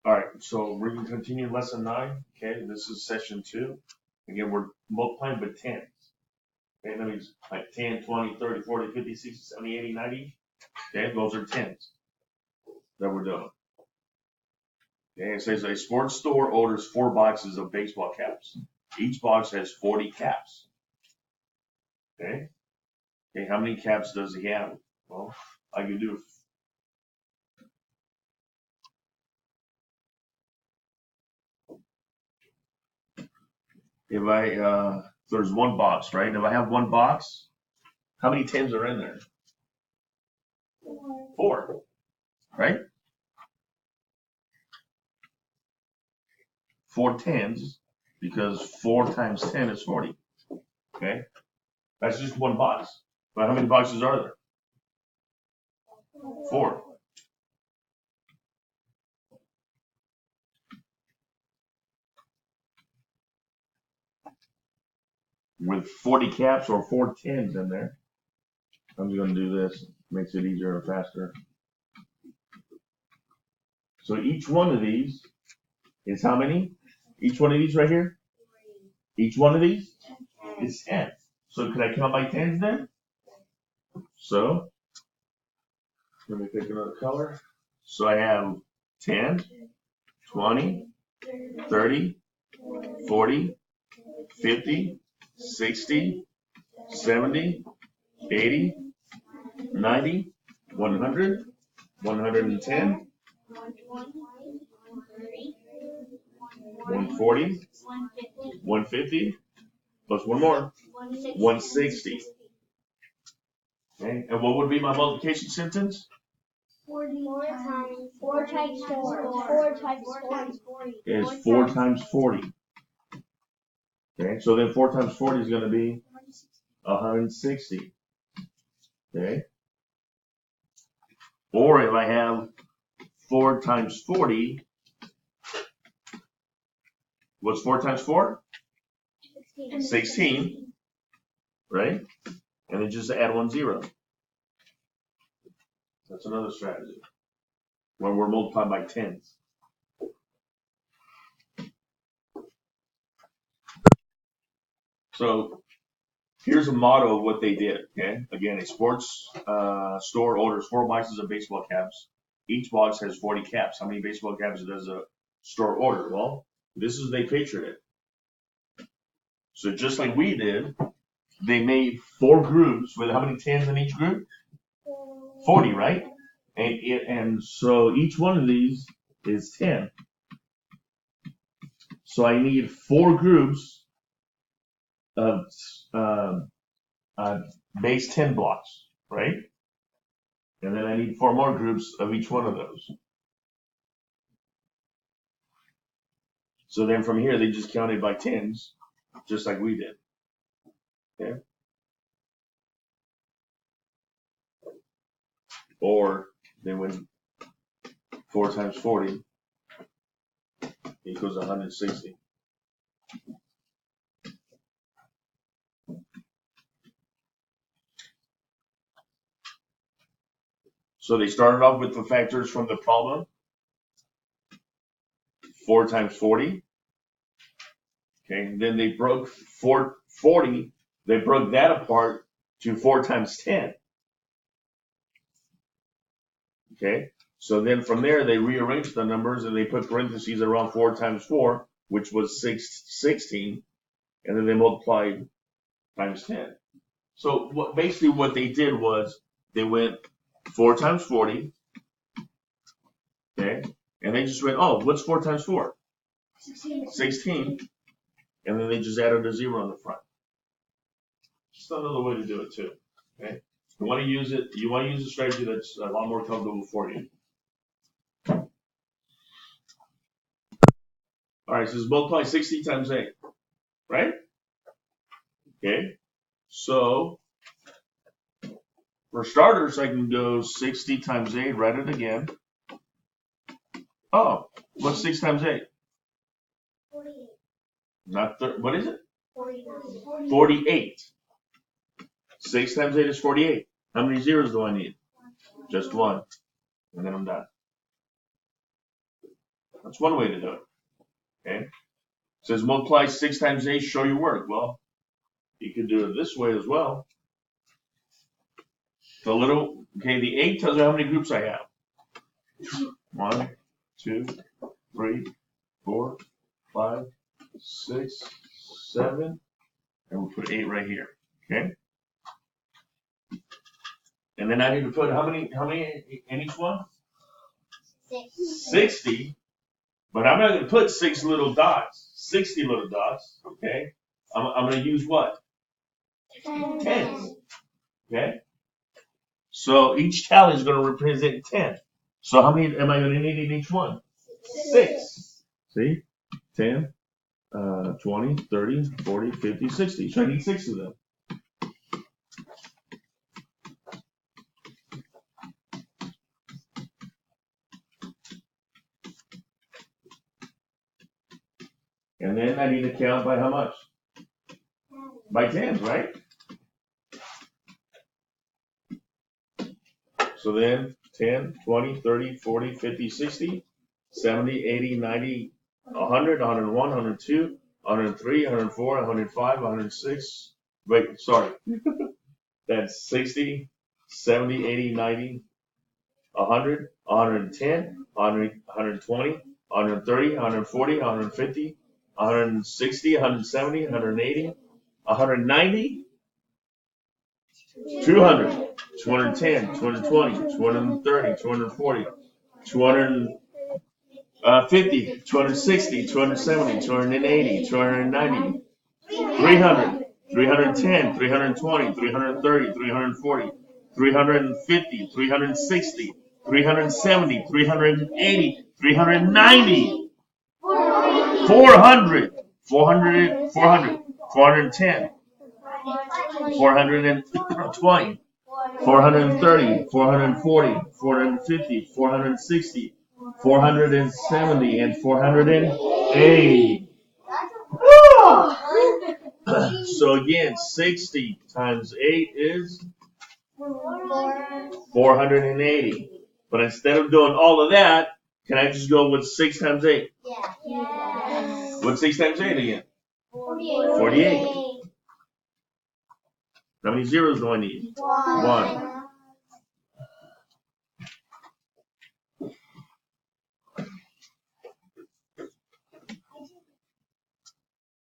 All right, so we're going to continue lesson 9. Okay, this is session 2. Again, we're multiplying by tens. Okay, that means like 10, 20, 30, 40, 50, 60, 70, 80, 90. Okay, those are tens that we're doing. Okay, it says a sports store orders 4 boxes of baseball caps. Each box has 40 caps. Okay, how many caps does he have? Well, I can do if there's one box, right? If I have one box, how many tens are in there? 4, right? 4 tens, because 4 times 10 is 40. Okay, that's just one box. But how many boxes are there? 4. With 40 caps or 4 tens in there. I'm just going to do this. Makes it easier and faster. So each one of these is how many? Each one of these right here? Each one of these is 10. So could I count by tens then? So let me pick another color. So I have 10, 20, 30, 40, 50, 60, 70, 80, 90, 100, 110, 140, 150, plus one more, 160. Okay, and what would be my multiplication sentence? 4 times 4 times 40. Is 4 times 40. Okay, so then 4 times 40 is going to be 160. Okay, or if I have 4 times 40, what's 4 times 4? 16, right? And then just add 1 0. That's another strategy when we're multiplying by tens. So here's a model of what they did. Okay, again, a sports store orders 4 boxes of baseball caps. Each box has 40 caps. How many baseball caps does a store order? Well, this is they pictured it. So just like we did, they made 4 groups with how many tens in each group? 40, right? And so each one of these is 10. So I need 4 groups of base 10 blocks, right? And then I need 4 more groups of each one of those. So then from here, they just counted by tens, just like we did. Okay? Or they went 4 times 40 equals 160. So they started off with the factors from the problem. 4 times 40. Okay, and then they broke 40, they broke that apart to 4 times 10. Okay, so then from there they rearranged the numbers and they put parentheses around 4 times 4, which was 16, and then they multiplied times 10. So basically what they did was they went 4 times 40, okay, and they just went, oh, what's 4 times 4? 16, and then they just added a 0 on the front. Just another way to do it too. Okay, you want to use a strategy that's a lot more comfortable for you. All right, so it's multiply 60 times 8, right? Okay, so for starters, I can go 60 times 8, write it again. Oh, what's 6 times 8? 48. Not 30, what is it? 49. 48. 6 times 8 is 48. How many zeros do I need? Just 1. And then I'm done. That's one way to do it. Okay? It says multiply 6 times 8, show your work. Well, you could do it this way as well. The 8 tells you how many groups I have. 1, 2, 3, 4, 5, 6, 7, and we'll put 8 right here. Okay? And then I need to put how many in each one? 60. But I'm not going to put 6 little dots. 60 little dots. Okay? I'm going to use what? Tens. Okay? So each tally is going to represent 10. So how many am I going to need in each one? 6. See? 10, 20, 30, 40, 50, 60. So I need 6 of them. And then I need to count by how much? By tens, right? So then 10, 20, 30, 40, 50, 60, 70, 80, 90, 100, 101, 102, 103, 104, 105, 106. Wait, sorry. That's 60, 70, 80, 90, 100, 110, 100, 120, 130, 140, 150, 160, 170, 180, 190, 200, 210, 220, 230, 240, 250, 260, 270, 280, 290, 300, 310, 320, 330, 340, 350, 360, 370, 380, 390, 400, 400, 400, 410, 420, 430, 440, 450, 460, 470, and 480. So again, 60 times 8 is 480. But instead of doing all of that, can I just go with 6 times 8? Yes. What's 6 times 8 again? 48. 48. How many zeros do I need? 1.